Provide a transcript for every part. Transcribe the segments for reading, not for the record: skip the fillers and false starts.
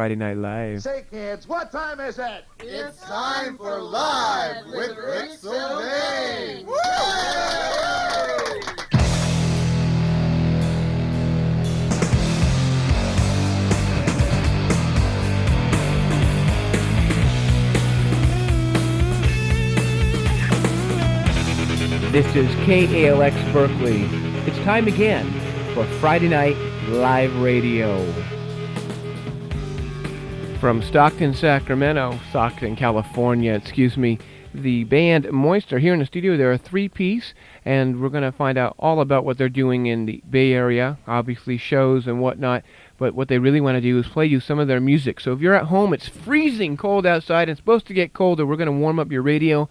Friday Night Live. Say, kids, what time is it? It's time for Live with Rick Sylvain! This is KALX Berkeley. It's time again for Friday Night Live Radio. From Stockton, California, the band Moist are here in the studio. They're a three-piece, and we're going to find out all about what they're doing in the Bay Area, obviously shows and whatnot, but what they really want to do is play you some of their music. So if you're at home, it's freezing cold outside, and it's supposed to get colder. We're going to warm up your radio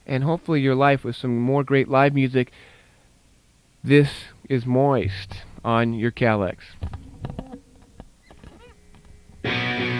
and hopefully your life with some more great live music. This is Moist on your Kalx. Make me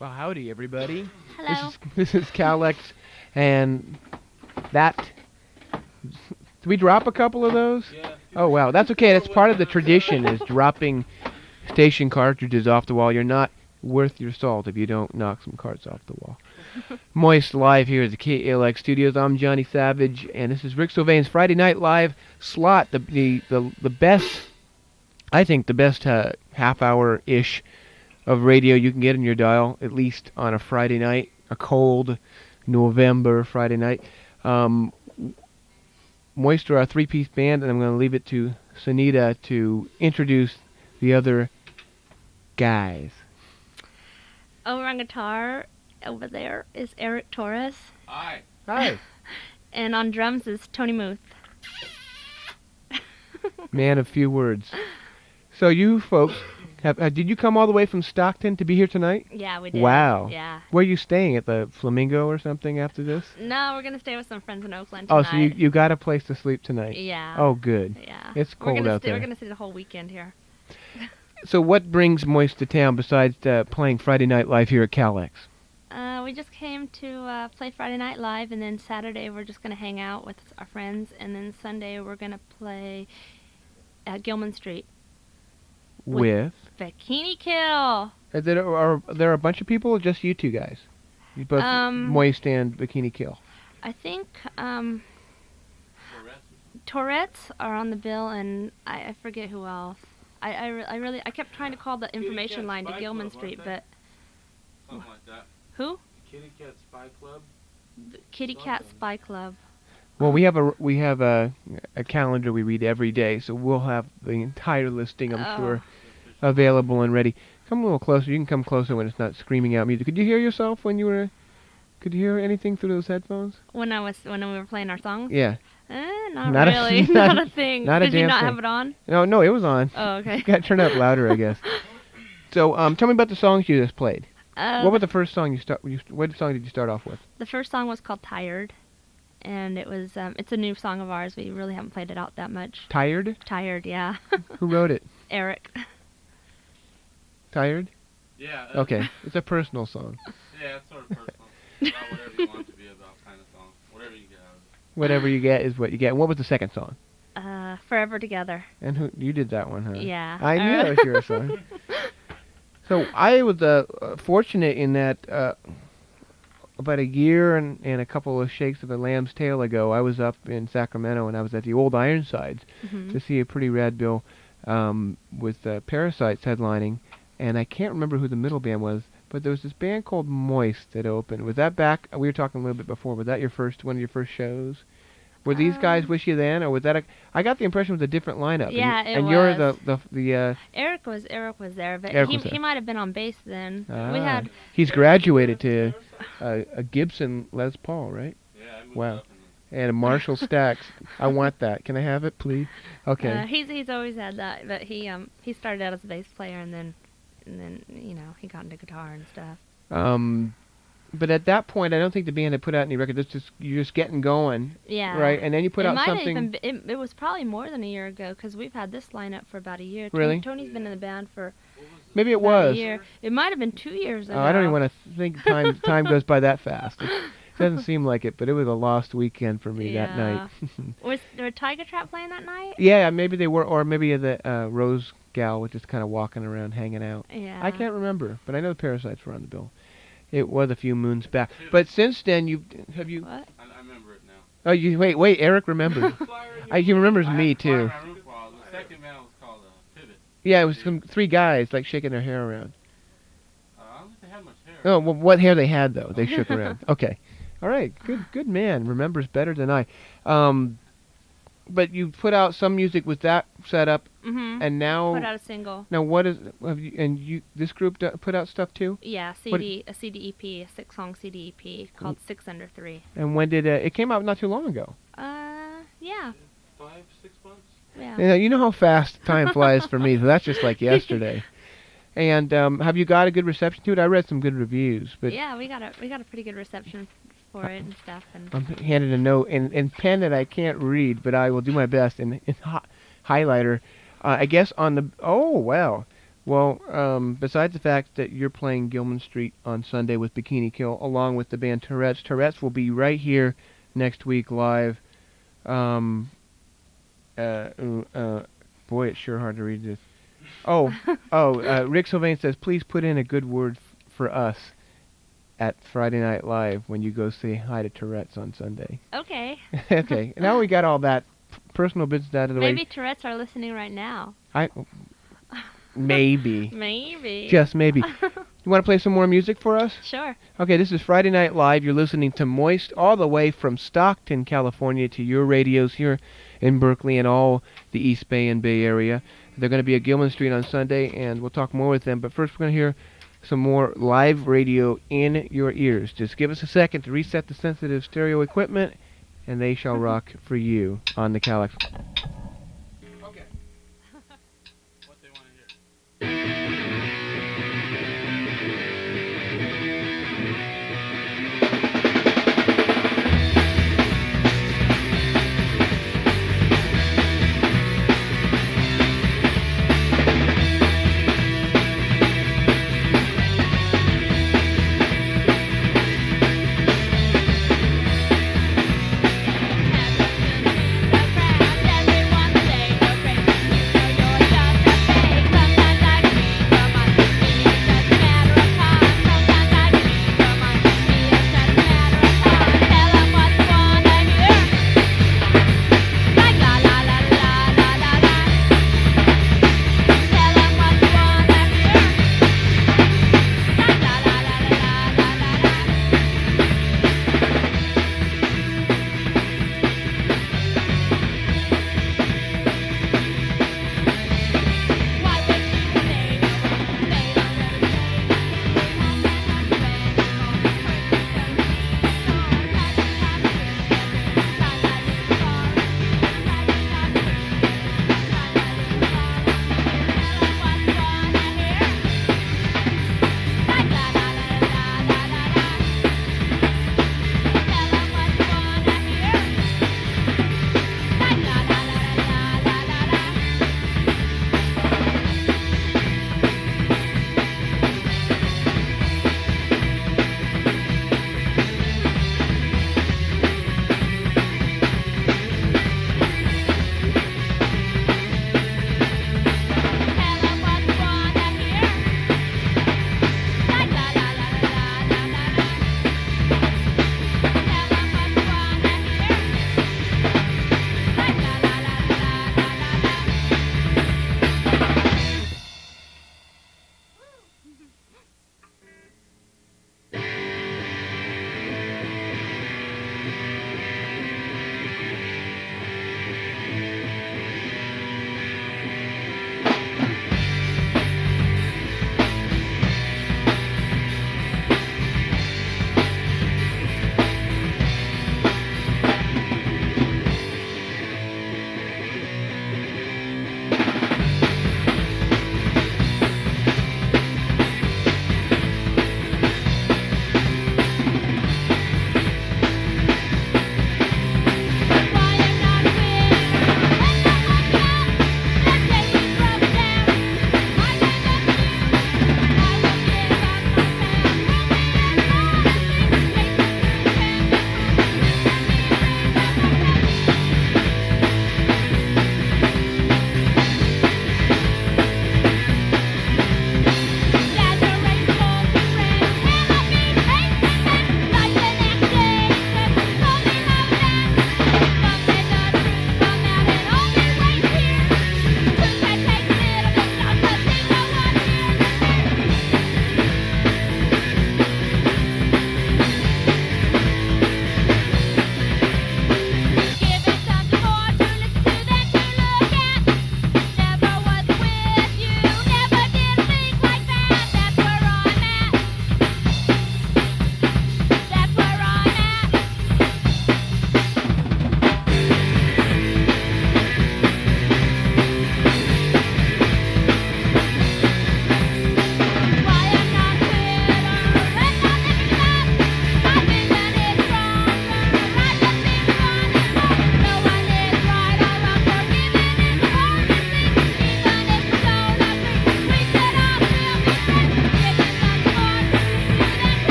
Well, howdy, everybody. Hello. This is Kalx, and that. Did we drop a couple of those? Yeah. Oh wow, that's okay. That's part of the tradition is dropping station cartridges off the wall. You're not worth your salt if you don't knock some carts off the wall. Moist live here at the KLX Studios. I'm Johnny Savage, and this is Rick Sylvain's Friday Night Live slot. The best, I think, the best half hour ish of radio you can get in your dial, at least on a Friday night, a cold November Friday night. Moist are our three-piece band, and I'm going to leave it to Sunita to introduce the other guys. Over on guitar, over there, is Eric Torres. Hi. Hi. And on drums is Tony Muth. Man of few words. So you folks, did you come all the way from Stockton to be here tonight? Yeah, we did. Wow. Yeah. Where are you staying, at the Flamingo or something after this? No, we're going to stay with some friends in Oakland Oh, tonight. so you got a place to sleep tonight? Yeah. Oh, good. Yeah. It's cold out there. We're going to stay the whole weekend here. So what brings Moist to town besides playing Friday Night Live here at Kalx? We just came to play Friday Night Live, and then Saturday we're just going to hang out with our friends, and then Sunday we're going to play at Gilman Street. With? Bikini Kill. Are there a bunch of people or just you two guys? You both Moist and Bikini Kill. I think Tourette's are on the bill, and I forget who else. I kept trying to call the information line to Gilman Street, but Something like that. who? Kitty Cat Spy Club. The Kitty Cat Spy Club. Well, we have a calendar we read every day, so we'll have the entire listing, I'm sure, available and ready. Come a little closer. You can come closer when it's not screaming out music. Could you hear yourself when you were? Could you hear anything through those headphones? When we were playing our songs? Yeah. Not Not a- really. not- Not a thing. not a Did you damn not thing. have it on? No, it was on. Oh, okay. You got to turn it up louder, I guess. So, tell me about the songs you just played. What was the first song what song did you start off with? The first song was called Tired, and it was it's a new song of ours. We really haven't played it out that much. Tired? Tired, yeah. Who wrote it? Eric. Tired? Yeah. Okay, it's a personal song. Yeah, it's sort of personal. About whatever you want it to be about, kind of song. Whatever you get out of it. Whatever you get is what you get. And what was the second song? Forever Together. And who you did that one, huh? Yeah. I knew that was your song. So I was fortunate in that about a year and a couple of shakes of a lamb's tail ago, I was up in Sacramento and I was at the old Ironsides to see a pretty rad bill with Parasites headlining, and I can't remember who the middle band was, but there was this band called Moist that opened. Was that back? We were talking a little bit before. Was that one of your first shows? Were these guys with you then, or was that I got the impression it was a different lineup. Yeah, and it you're was. the Eric was there, but Eric was there. he might have been on bass then. We had he's graduated to a Gibson Les Paul, right? Yeah, I moved Wow. up in And a Marshall Stax. I want that. Can I have it, please? Okay. he's always had that, but he started out as a bass player and then he got into guitar and stuff. But at that point, I don't think the band had put out any records. You're just getting going. Yeah. Right, and then you put out something. It was probably more than a year ago because we've had this lineup for about a year. Really? Tony's been in the band for Maybe it about was. a year. It might have been 2 years ago. I don't even want to think time goes by that fast. It doesn't seem like it, but it was a lost weekend for me that night. Were Tiger Trap playing that night? Yeah, maybe they were, or maybe the Rose Gal was just kind of walking around hanging out. Yeah. I can't remember, but I know the Parasites were on the bill. It was a few moons back. But since then, have you... What? I remember it now. Oh, wait, Eric remembers. He remembers me, too. The second band was called Pivot. Yeah, it was three guys, like, shaking their hair around. I don't think they had much hair. Oh, well, what hair they had, though. They shook around. Okay. All right. Good man. Remembers better than I. But you put out some music with that setup, and now... Put out a single. Now, this group put out stuff, too? Yeah, a CD EP, a 6-song CD EP called 6 Under 3. And when did... it came out not too long ago. Yeah. 5, 6 months? Yeah. You know how fast time flies for me, so that's just like yesterday. And have you got a good reception to it? I read some good reviews, but Yeah, we got a pretty good reception for it and stuff. And I'm handed a note in pen that I can't read, but I will do my best in highlighter. I guess on the... Oh, wow. Well, besides the fact that you're playing Gilman Street on Sunday with Bikini Kill, along with the band Tourette's, Tourette's will be right here next week live. Boy, it's sure hard to read this. Rick Sylvain says, please put in a good word for us at Friday Night Live when you go say hi to Tourette's on Sunday. Okay. Okay, now we got all that personal business out of the way. Maybe Tourette's are listening right now. Maybe. Maybe. Just maybe. You want to play some more music for us? Sure. Okay, this is Friday Night Live. You're listening to Moist all the way from Stockton, California to your radios here in Berkeley and all the East Bay and Bay Area. They're going to be at Gilman Street on Sunday, and we'll talk more with them. But first we're going to hear some more live radio in your ears. Just give us a second to reset the sensitive stereo equipment, and they shall rock for you on the Kalx. Okay. What they want to hear. Everyone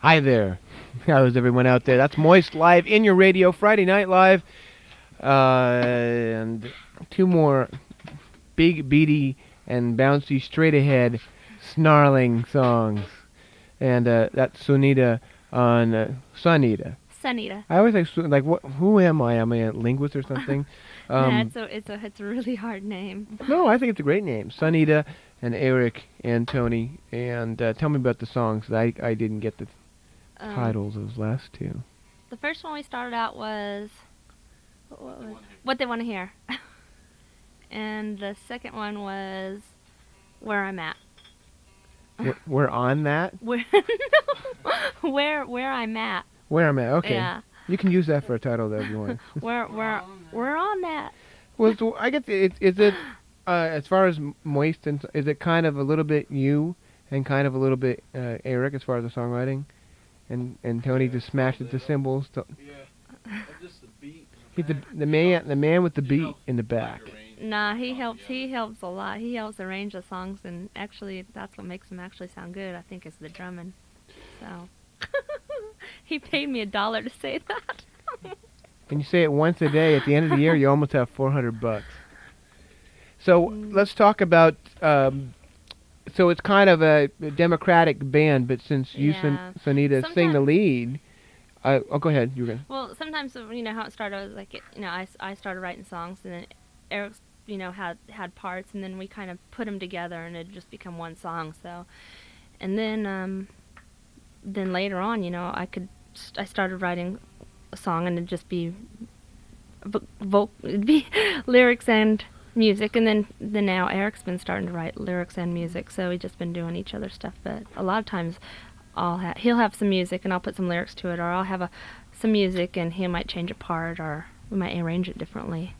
Hi there. How's everyone out there? That's Moist live in your radio, Friday Night Live. And two more big, beady, and bouncy, straight ahead, snarling songs. And that's Sunita on Sunita. Sunita. I always like, what? Who am I? Am I a linguist or something? Yeah, it's a really hard name. No, I think it's a great name. Sunita and Eric and Tony. And tell me about the songs. I didn't get the titles of those last two. The first one we started out was What They Want to Hear. And the second one was Where I'm At. We're on that? Where where I'm at. Where I'm at, okay. Yeah. You can use that for a title though if you want. We're on that. Well, so I guess is it as far as Moist, and is it kind of a little bit you and kind of a little bit Eric as far as the songwriting, and Tony just smashes the cymbals. Yeah. Just the beat. He's the man with the beat in the back. Nah, he helps a lot. He helps arrange the songs, and actually that's what makes them actually sound good, I think, is the drumming. So he paid me $1 to say that. And you say it once a day. At the end of the year, you almost have $400. So let's talk about. So it's kind of a democratic band, but since you, Sunita, sing the lead. Go ahead. You were gonna. Well, sometimes you know how it started. Was like I started writing songs, and then Eric had parts, and then we kind of put them together, and it just become one song. So, and then later on, I started writing a song, and it'd just be it'd be lyrics and music, and then now Eric's been starting to write lyrics and music, so we've just been doing each other's stuff. But a lot of times he'll have some music and I'll put some lyrics to it, or I'll have some music and he might change a part, or we might arrange it differently.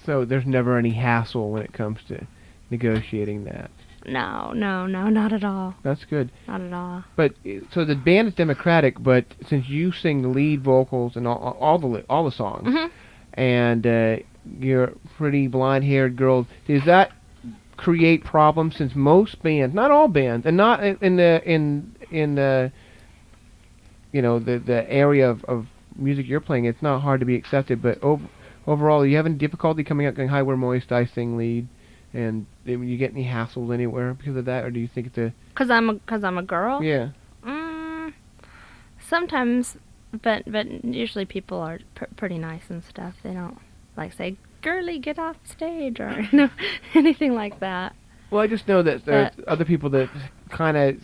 So there's never any hassle when it comes to negotiating that. No, not at all. That's good. Not at all. But so the band is democratic, but since you sing the lead vocals and all the songs, and you're a pretty blonde-haired girl, does that create problems? Since most bands, not all bands, and not in the the area of music you're playing, it's not hard to be accepted. But overall, are you having difficulty coming out going, "Hi, we're Moist, I sing lead," and do you get any hassles anywhere because of that, or do you think it's Cause I'm a girl? Yeah. Sometimes, but usually people are pretty nice and stuff. They don't say, "Girly, get off stage," or anything like that. Well, I just know that there's other people that kind of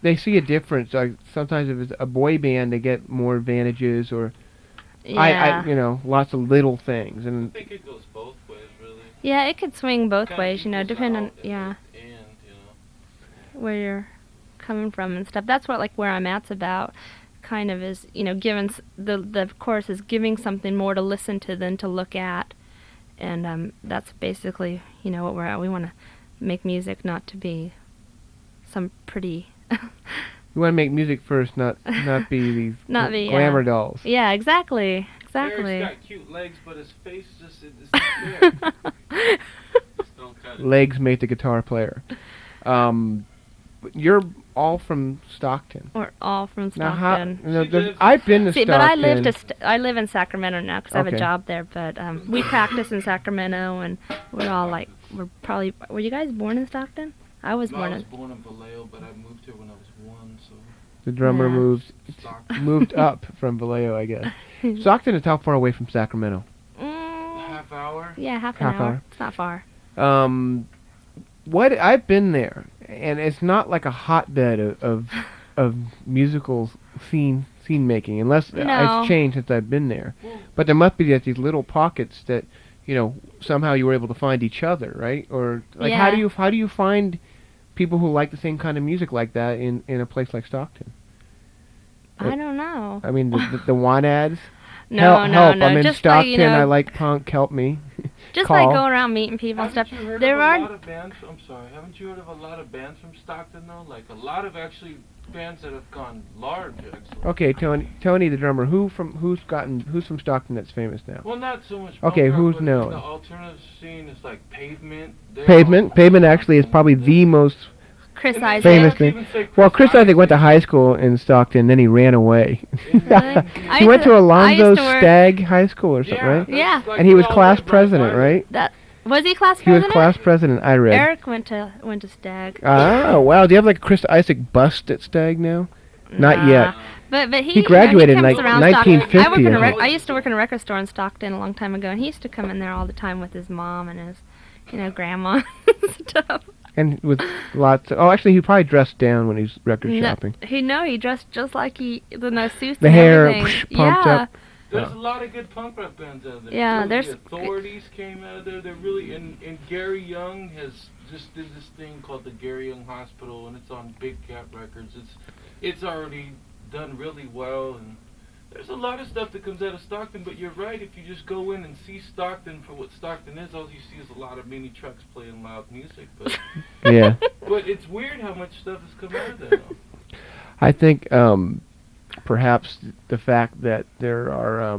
they see a difference. Like sometimes if it's a boy band, they get more advantages, or lots of little things. And I think it goes both ways, really. Yeah, it could swing both ways, depending on where you're coming from and stuff. That's what Where I'm At's about. Kind of is, giving the chorus is giving something more to listen to than to look at, and that's basically what we're at. We want to make music not to be some pretty. You want to make music first, not be these glamour dolls. Yeah, exactly. Eric's got cute legs, but his face just is not there. Just don't cut it. Legs make the guitar player. You're all from Stockton. We're all from Stockton. I've been to Stockton. But I live in Sacramento now because I have a job there. But we practice in Sacramento, and we're all were you guys born in Stockton? I was born in Vallejo, but I moved here when I was 1, so. The drummer moved up from Vallejo, I guess. Stockton is how far away from Sacramento? Half hour? Yeah, half an hour. It's not far. I've been there, and it's not like a hotbed of musical scene making, unless it's changed since I've been there. But there must be these little pockets that somehow you were able to find each other, right? Or how do you find people who like the same kind of music like that in a place like Stockton? I don't know. I mean, the want ads. No. I'm in just Stockton. I like punk. Help me. Just going around meeting people and stuff. There are a lot of bands. I'm sorry. Haven't you heard of a lot of bands from Stockton though? Like a lot of actually bands that have gone large. Actually. Okay, Tony, the drummer. Who's from Stockton that's famous now? Well, not so much. Okay, who's known? The alternative scene is like Pavement. Pavement actually is probably the most Chris Isaac. famous Even name. say Well, Chris Isaac. Isaac went to high school in Stockton, then he ran away. I He went used to I Alonzo used to work- Stagg High School or something, right? Yeah. that's like And he was all class that president, right right? That was he class He was president? class president, I read. Eric went to Stagg. Oh, wow. Do you have like a Chris Isaac bust at Stagg now? Not Nah. yet. But he He graduated in, comes like, around 1950, Stockton. I think. I used to work in a record store in Stockton a long time ago, and he used to come in there all the time with his mom and his, grandma and stuff. And with lots of, actually, he probably dressed down when he's record shopping. He dressed just like the suits The and hair everything. pumped yeah. up. There's a lot of good punk rock bands out there. Yeah, too. there's- The Authorities came out of there. They're really and Gary Young has just did this thing called the Gary Young Hospital, and it's on Big Cat Records. It's already done really well, and there's a lot of stuff that comes out of Stockton. But you're right. If you just go in and see Stockton for what Stockton is, all you see is a lot of mini trucks playing loud music. But Yeah. but it's weird how much stuff has come out of there. Though. I think perhaps the fact that there are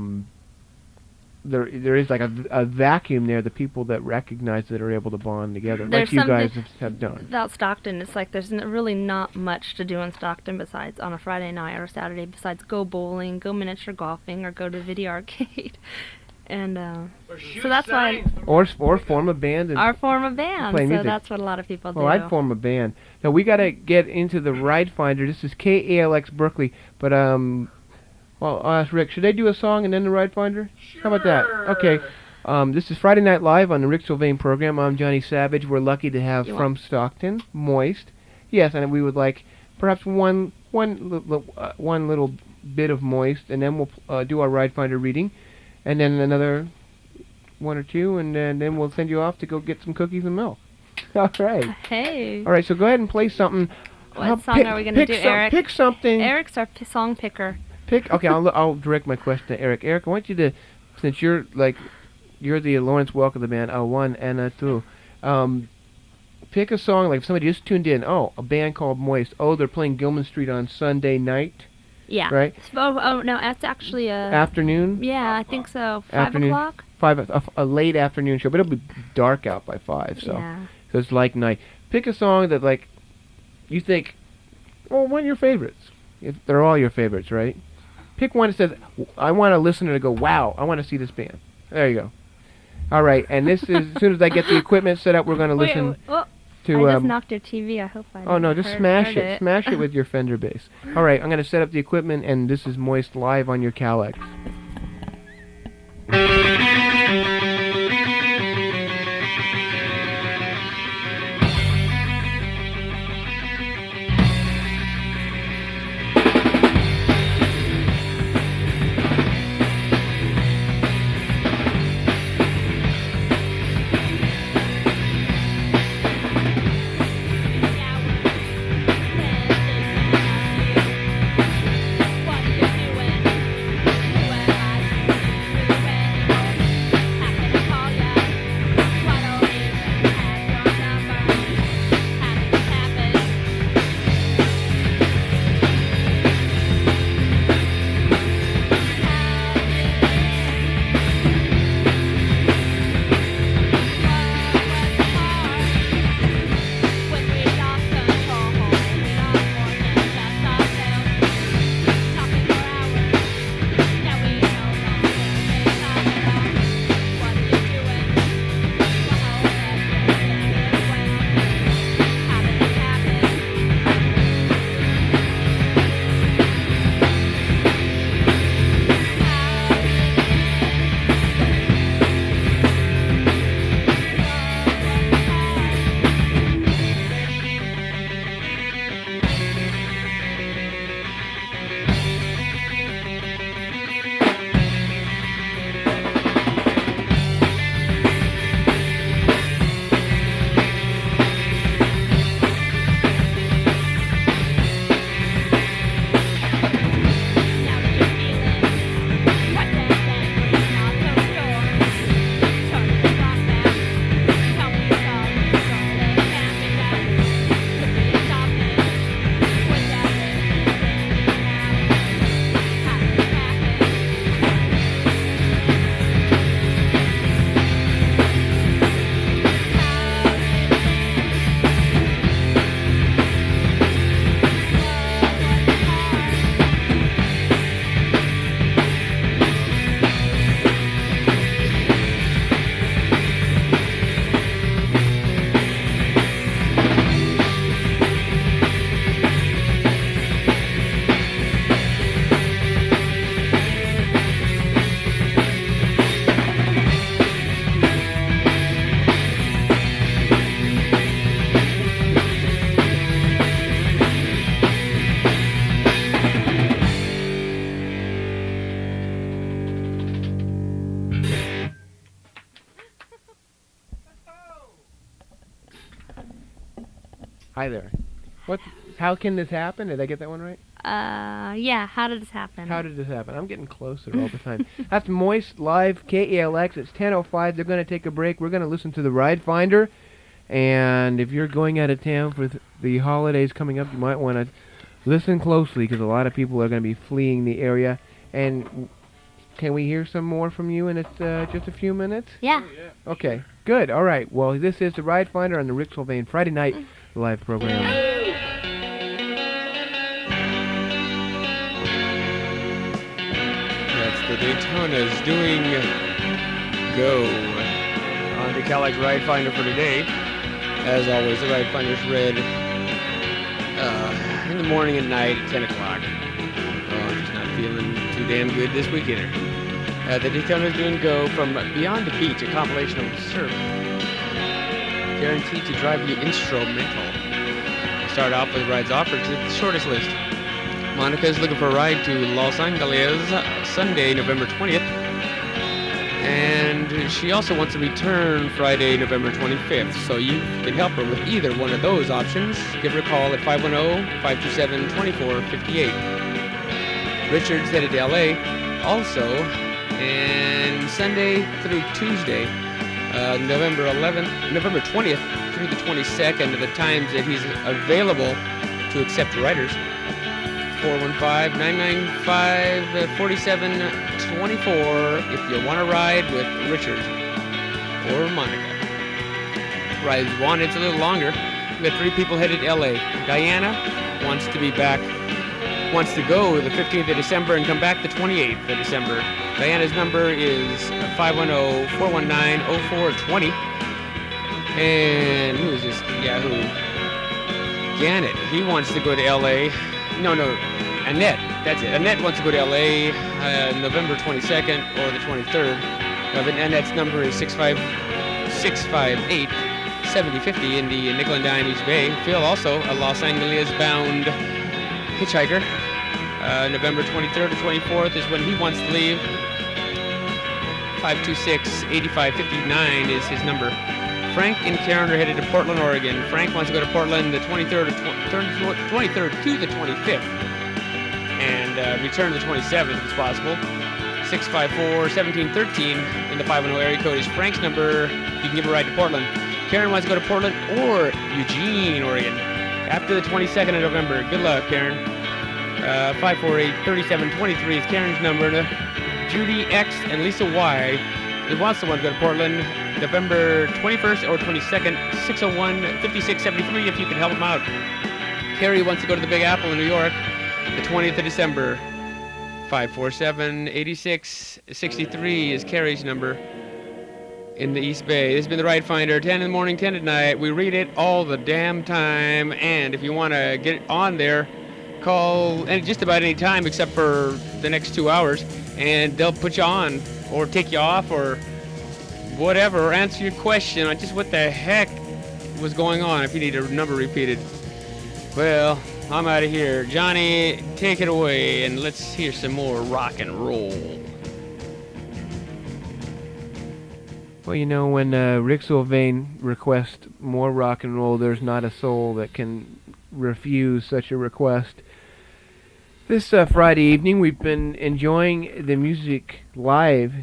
there is like a vacuum there, the people that recognize that are able to bond together, There's like you guys something have done. About Stockton, it's like there's really not much to do in Stockton besides on a Friday night or Saturday besides go bowling, go miniature golfing, or go to video arcade. And so that's why Or form a band and our form of band. play So music. that's what a lot of people do. well, I'd form a band. Now we got to get into the Ride Finder. This is KALX Berkeley, but well, I'll ask Rick. Should I do a song and then the Ride Finder? How about that? Okay. This is Friday Night Live on the Rick Sylvain program. I'm Johnny Savage. We're lucky to have from Stockton, Moist. Yes, and we would like perhaps one little bit of Moist, and then we'll do our Ride Finder reading, and then another one or two, and then we'll send you off to go get some cookies and milk. All right. Hey. All right. So go ahead and play something. What song are we going to do, Eric? Pick something. Eric's our song picker. Okay, I'll direct my question to Eric. Eric, I want you to, since you're the Lawrence Welk of the band, one and two, pick a song, like if somebody just tuned in, a band called Moist, they're playing Gilman Street on Sunday night, Yeah. right? Oh no, that's actually a... Afternoon? Yeah, I think so. 5 Afternoon. o'clock? A late afternoon show, but it'll be dark out by 5, so, Yeah. so it's like night. Pick a song that, like, you think, one of your favorites. If they're all your favorites, right? Pick one that says, I want a listener to go, wow, I want to see this band. There you go. All right, and this is, as soon as I get the equipment set up, we're going to listen to... I just knocked your TV. I hope I Oh, no, just smash heard it. Smash it with your Fender bass. All right, I'm going to set up the equipment, and this is Moist live on your Kalx. What you doing? Hi there. How can this happen? Did I get that one right? Yeah, how did this happen? How did this happen? I'm getting closer all the time. That's Moist Live, KALX. It's 10:05. They're going to take a break. We're going to listen to the Ride Finder. And if you're going out of town for the holidays coming up, you might want to listen closely because a lot of people are going to be fleeing the area. And can we hear some more from you in just a few minutes? Yeah. Oh, yeah. Okay, good. All right. Well, this is the Ride Finder on the Rick Sylvain Friday night live program. That's the Daytona's doing Go on the Kalx Ride Finder for today. As always, the Ride Finder's read in the morning and night at 10 o'clock. Oh, I'm just not feeling too damn good this week either. The Daytona's doing Go from Beyond the Beach, a compilation of surf. Guaranteed to drive you instrumental. Start off with rides offered to the shortest list. Monica is looking for a ride to Los Angeles Sunday, November 20th. And she also wants a return Friday, November 25th. So you can help her with either one of those options. Give her a call at 510-527-2458. Richard's headed to LA also. And Sunday through Tuesday, November 20th through the 22nd are the times that he's available to accept riders. 415-995-4724 if you want to ride with Richard or Monica. Rides wanted, it's a little longer. We got 3 people headed to LA. Diana wants to be back, wants to go the 15th of December and come back the 28th of December. Diana's number is 510-419-0420. And who is this? Yahoo. Janet, he wants to go to LA. No, Annette, that's it. Annette wants to go to LA November 22nd or the 23rd. Annette's number is 658-7050 in the Nickel and Dime East Bay. Phil, also a Los Angeles-bound hitchhiker. November 23rd or 24th is when he wants to leave. 526-8559 is his number. Frank and Karen are headed to Portland, Oregon. Frank wants to go to Portland the 23rd to the 25th. And return the 27th if it's possible. 654-1713 in the 510 area code is Frank's number. You can give a ride to Portland. Karen wants to go to Portland or Eugene, Oregon after the 22nd of November. Good luck, Karen. 548-3723 is Karen's number. Judy X and Lisa Y. They want someone to go to Portland November 21st or 22nd, 601-5673 if you can help them out. Carrie wants to go to the Big Apple in New York the 20th of December. 547-8663 is Carrie's number in the East Bay. This has been the Ride Finder, 10 in the morning, 10 at night. We read it all the damn time, and if you want to get on there, call and just about any time except for the next 2 hours, and they'll put you on or take you off or whatever, or answer your question on just what the heck was going on if you need a number repeated. Well, I'm out of here. Johnny, take it away, and let's hear some more rock and roll. Well, you know, when Rick Sylvain requests more rock and roll, there's not a soul that can refuse such a request. This Friday evening, we've been enjoying the music live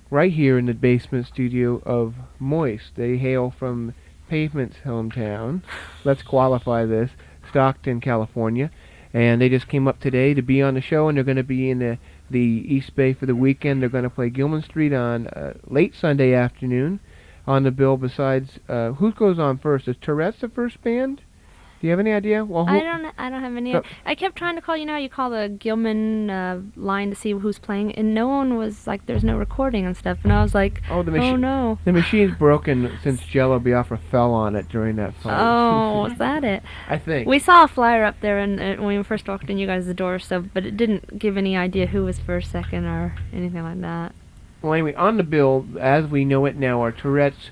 right here in the basement studio of Moist. They hail from Pavement's hometown. Let's qualify this. Stockton, California. And they just came up today to be on the show, and they're going to be in the East Bay for the weekend. They're going to play Gilman Street on late Sunday afternoon. On the bill besides, who goes on first? Is Tourette's the first band? Do you have any idea? Well, I don't have any. I kept trying to call. You know how you call the Gilman line to see who's playing, and no one was like. There's no recording and stuff, and I was like, oh no. The machine's broken since Jello Biafra fell on it during that fight. Oh, was that it? I think. We saw a flyer up there, and when we first walked in, you guys' the door, so but it didn't give any idea who was first, second, or anything like that. Well, anyway, on the bill, as we know it now, are Tourette's,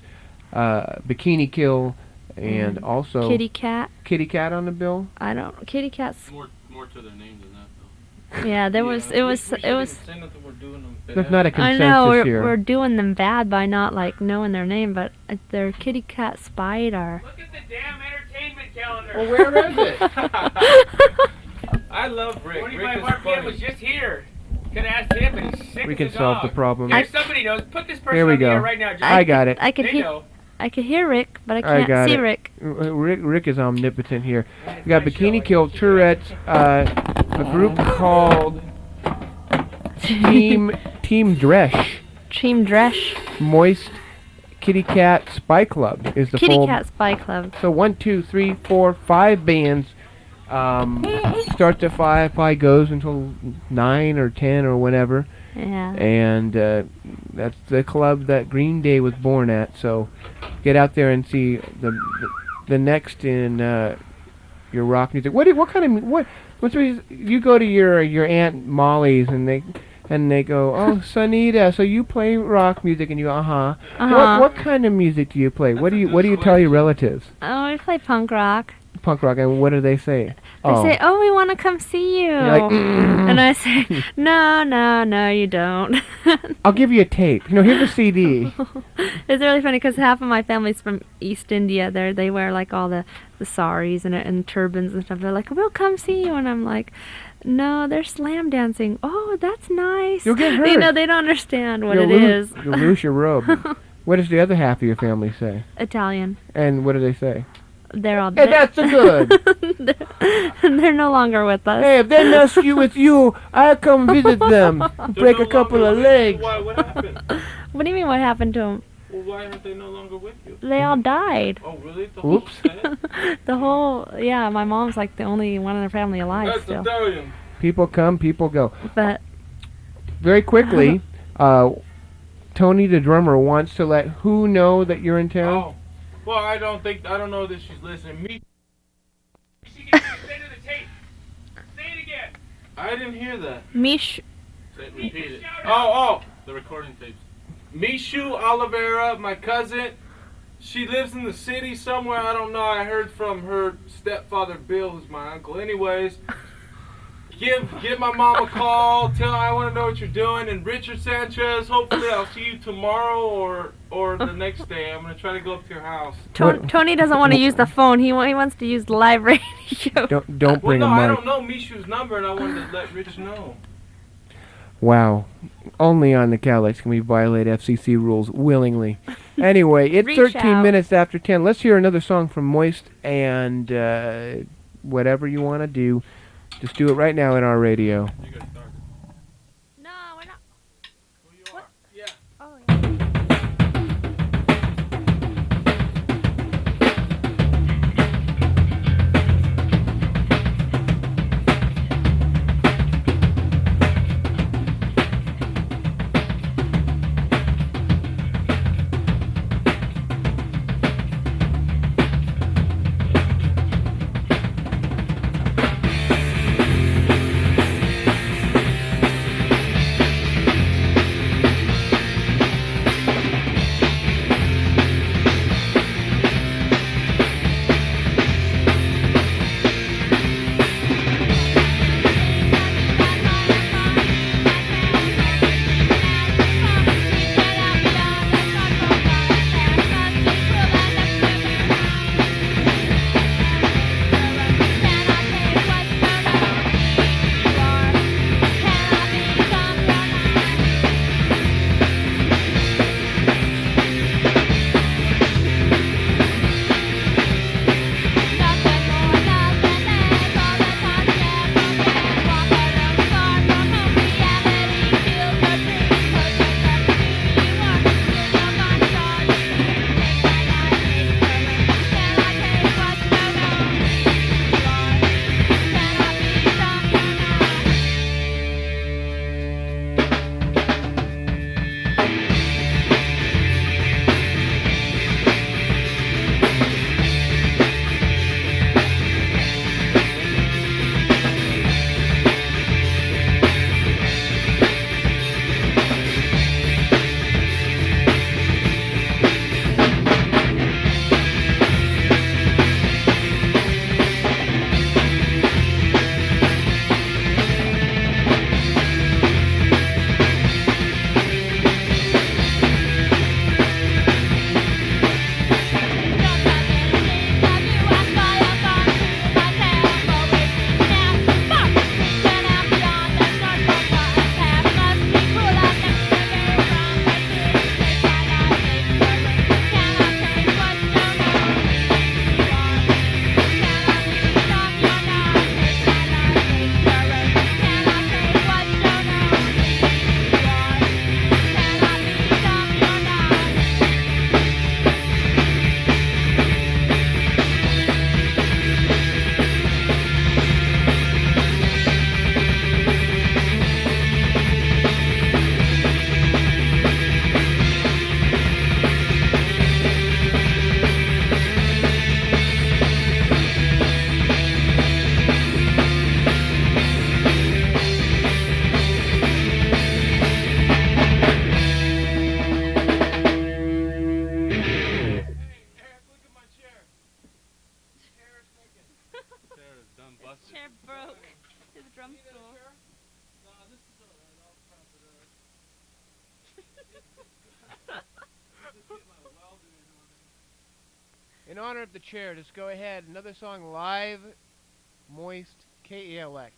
Bikini Kill, and also Kitty Cat. Kitty Cat on the bill. Kitty Cat's More to their name than that, though. Yeah, there was. It was. There's not a consensus I know here. we're doing them bad by not like knowing their name, but they're Kitty Cat Spider. Look at the damn entertainment calendar. Well, where is it? I love Rick. 25 Rick is RPM funny. was just here. Could have asked him, but he's sick We as can a solve the dog. problem. Here, somebody knows. Put this person Here we on the go. air right now, Jack. I got it. I could They hear. know. I could hear Rick, but I I can't got see it. Rick. Rick is omnipotent here. It's We got my Bikini show. Kill, Tourette's, a group called Team Dresch, Team Dresch. Moist Kitty Cat Spy Club is the Kitty full. Cat Spy Club. So 1, 2, 3, 4, 5 bands. Starts at 5, probably goes until 9 or 10 or whatever. Yeah. And that's the club that Green Day was born at. So get out there and see the next in your rock music. What kind of what's you go to your Aunt Molly's and they go, oh, Sunita, so you play rock music, and you Uh-huh. What kind of music do you play? What do you tell your relatives? Oh, we play punk rock. Punk rock, and what do they say? They say, "Oh, we want to come see you," You're like, and I say, "No, you don't." I'll give you a tape. Here's a CD. It's really funny because half of my family's from East India. They wear like all the saris and turbans and stuff. They're like, "We'll come see you," and I'm like, "No, they're slam dancing." Oh, that's nice. You'll get hurt. They don't understand what You'll it is. You'll lose your robe. What does the other half of your family say? Italian. And what do they say? They're all. Hey, that's the good. They're no longer with us. Hey, if they mess with you, I'll come visit them. Break a couple of legs. Why? What happened? What do you mean? What happened to them? Well, why aren't they no longer with you? They all died. Oh, really? The whole Oops. set? My mom's like the only one in her family alive That's still. Italian. People come, people go. But Very quickly, Tony the drummer wants to let who know that you're in town? Oh. Well, I don't know that she's listening. Me. She can say to the tape. Say it again. I didn't hear that. Mish, Repeat it. Oh. The recording tapes. Mishu Oliveira, my cousin. She lives in the city somewhere. I don't know. I heard from her stepfather, Bill, who's my uncle. Anyways, give my mom a call. Tell her I want to know what you're doing. And Richard Sanchez, hopefully I'll see you tomorrow or the next day. I'm going to try to go up to your house. Tony doesn't want to use the phone. He wants to use the live radio. Don't Well, bring no, a I mic. don't know Mishu's number, and I wanted to let Rich know. Wow. Only on the Kalx can we violate FCC rules willingly. Anyway, it's Reach 13 out. minutes after 10. Let's hear another song from Moist, and whatever you want to do, just do it right now in our radio. You guys start. No, we're not. Who you are? Yeah. Oh, yeah. In honor of the chair, just go ahead. Another song, Live, Moist, KELX.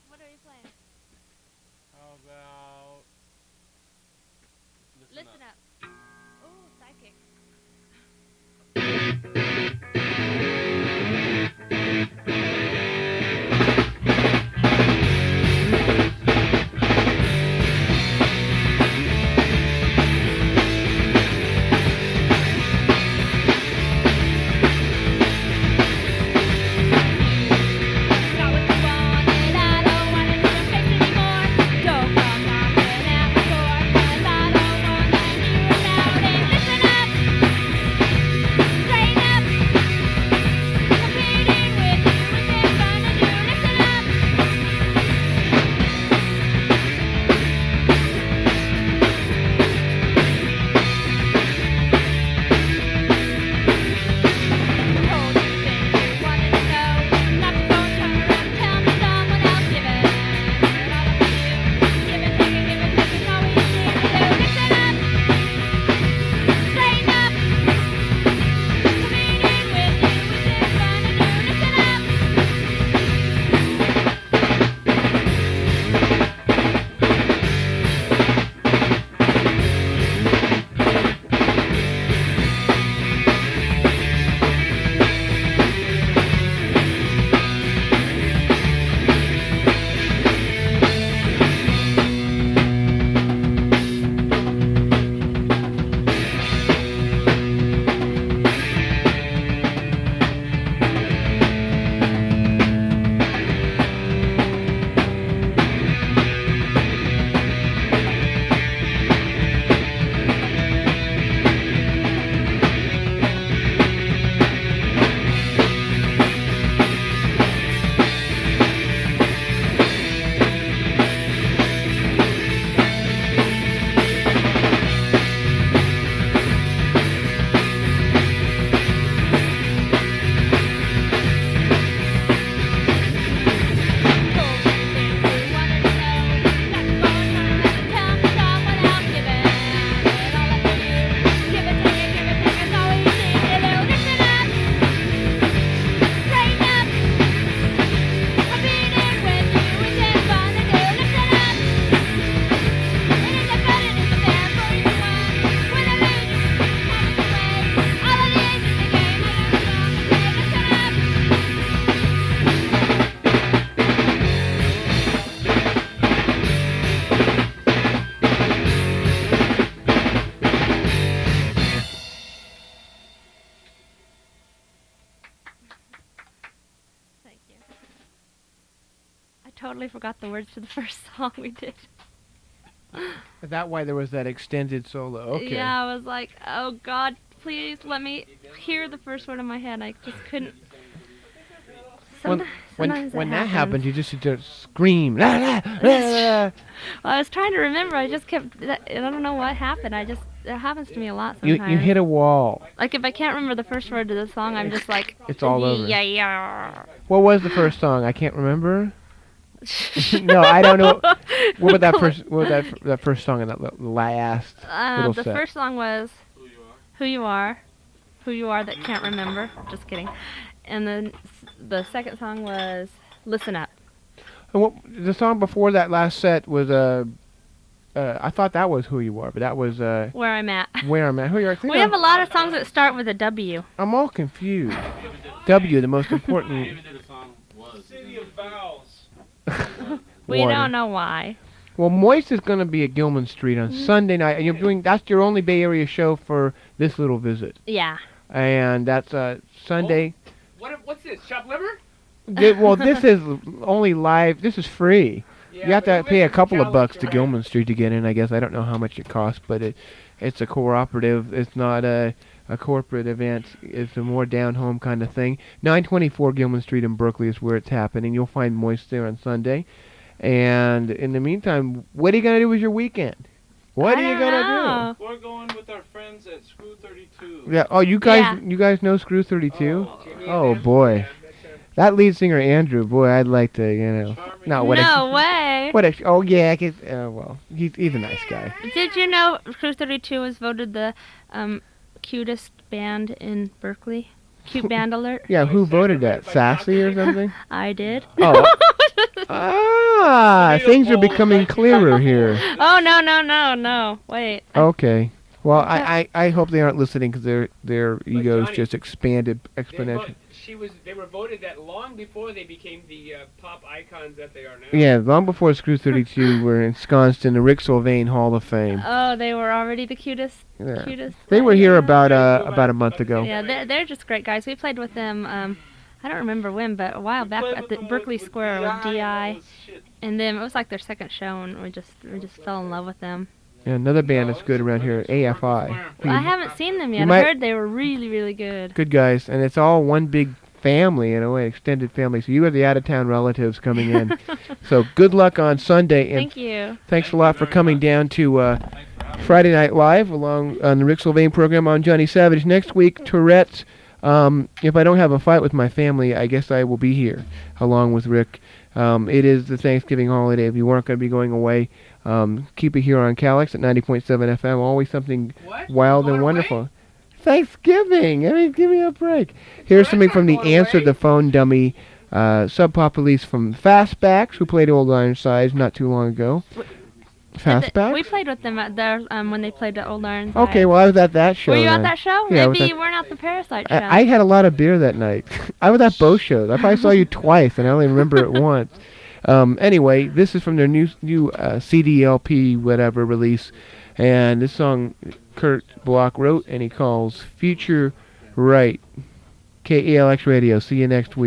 What are you playing? How about... Listen up. Ooh, psychic. Totally forgot the words to the first song we did. Is that why there was that extended solo? Okay. Yeah, I was like, oh God, please let me hear the first word in my head. I just couldn't. When that happens, you just need to scream. La, la, la, la. Well, I was trying to remember. I just kept. I don't know what happened. It happens to me a lot sometimes. You hit a wall. Like if I can't remember the first word to the song, I'm just like. It's all over. Yeah. What was the first song? I can't remember. No, I don't know. What was that first? What was that first song in that last little the set? first song was "Who You Are," that can't remember. Just kidding. And then the second song was "Listen Up." And the song before that last set was I thought that was "Who You Are," but that was Where I'm At. Where I'm At. Who You Are? We have a lot of songs that start with a W. I'm all confused. W, the most important. City of Vowels. We don't know why. Well, Moist is going to be at Gilman Street on Sunday night, and you're doing. That's your only Bay Area show for this little visit. Yeah. And that's Sunday. Oh, what's this? Chopped liver? Well, this is only live. This is free. Yeah, you have to but pay a couple of Kalx, bucks to right? Gilman Street to get in. I guess I don't know how much it costs, but it's a cooperative. It's not a corporate event. It's a more down-home kind of thing. 924 Gilman Street in Berkeley is where it's happening. You'll find Moist there on Sunday. And in the meantime, what are you going to do with your weekend? What are you going to We're going with our friends at Screw 32. do? Yeah. Oh, you guys know Screw 32? Oh boy. That lead singer, Andrew, boy, I'd like to, Charming No, what? No way. What? Oh yeah, I guess. Well, he's a nice guy. Did you know Crew 32 was voted the cutest band in Berkeley? Cute band alert. Yeah, who voted that? Sassy or something? I did. Oh. Things are becoming clearer here. Oh no. Wait. Okay. Well, I hope they aren't listening because their egos Johnny, just expanded exponentially. They were voted that long before they became the pop icons that they are now. Yeah, long before Screw 32 were ensconced in the Rick Sylvain Hall of Fame. Oh, they were already the cutest. Yeah. Cutest. They were here about a month ago. Yeah, they're just great guys. We played with them. I don't remember when, but a while back at the Berkeley Square with DI, and then it was like their second show, and we just fell in love with them. Yeah, another band that's good around here, AFI. I haven't seen them yet. might- I heard they were really, really good. Good guys, and it's all one big family in a way, extended family. So you are the out-of-town relatives coming in. So good luck on Sunday, and Thank you. thanks a lot for coming down to Friday Night Live along on the Rick Sylvain program. On Johnny Savage. Next week, Tourette's. If I don't have a fight with my family, I guess I will be here along with Rick. It is the Thanksgiving holiday. If you weren't going to be going away, keep it here on Kalx at 90.7 FM. Always something wild and wonderful. Thanksgiving! I mean, give me a break. Here's something from the Answer the Phone dummy Sub Pop release from Fastbacks, who played Old Ironsides not too long ago. Fastbacks? We played with them at their when they played at Old Iron. Okay, well, I was at that show. Were you then. at that show? Yeah, I was Maybe at- you weren't at the Parasite show. I had a lot of beer that night. I was at both shows. I probably saw you twice, and I only remember it once. Anyway, this is from their new CD, LP, whatever release, and this song Kurt Block wrote, and he calls Future Right. KELX Radio. See you next week.